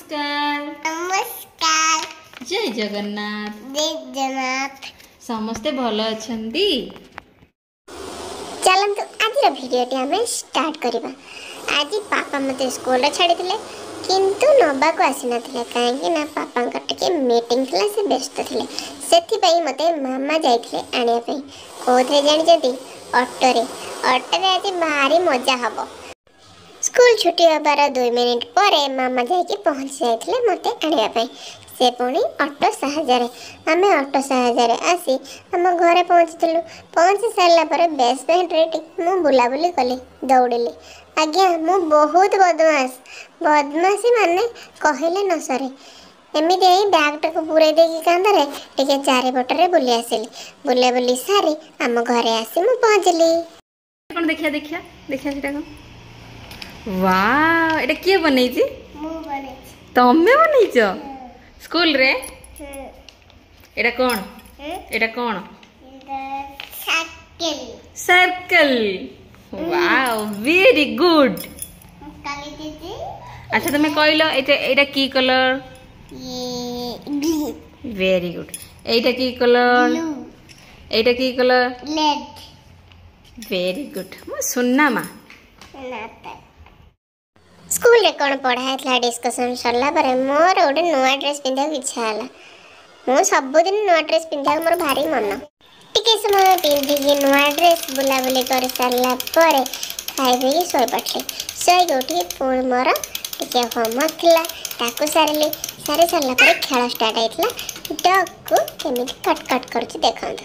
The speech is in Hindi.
नमस्कार नमस्कार जय जगन्नाथ जय जगन्नाथ समस्ते भल अछंती। चलंतु आज भिडियोटी आम स्टार्ट करवा। आज पापा मते स्कूल छाड़ी किंतु नबा को आसी नथिले काहेकि ना पापा टिके मीटिंग थिला से व्यस्त थिले सेथि पई मते मामा जाइथिले आनिया पई कोथरे जानि जति ऑटो रे आज भारी मजा हबो। स्कूल छुट्टी होबार 2 मिनिट पर मामा जाइए पहुँच जाते मत आने से पुणी ऑटो साहाଯ୍ୟରେ आमे ऑटो साहाଯ୍ୟରେ आसी आम घरे पहुँचलु। पहुँची सारा पर बेस बैंड मु बुलाबुली कली दौड़िली। आज्ञा मु बहुत बदमाशी माने कहले न सरे एमती बैग टाक पूरे देकी कांधरे टिके चारिपटे बुली आसिली। बुले बुली सारी आम घरे आसी मु पहुँचली। कौन देखिया देखिया देखिया सेटा को वाह एटा के बनेछि मु बने तमे बनेछो स्कूल रे एटा कोन circle circle wow very good. Kali दीदी अच्छा तुम्हें कहलो एटा एटा की कलर ये ग्रीन वेरी गुड। एटा की कलर ब्लू एटा की कलर रेड वेरी गुड। मु सुनना मा नाता स्कूल रे कोन पढ़ाइला डिस्कशन सरला पर मोर गोटे नुआ ड्रेस पिंधा इच्छा हला। मु सब दिन नुआ ड्रेस पिंधा मोर भारी मन टिके समय पिंधि नुआ ड्रेस बुलाबुली कर सारला पर खाई पी सोई पड़ली। सोई उठी पुणी मोर टिके होमवर्क थिला ताकू सारी सारला पर खेल स्टार्ट होइतला। डॉग को केमिति कट कट करछि देखंतु।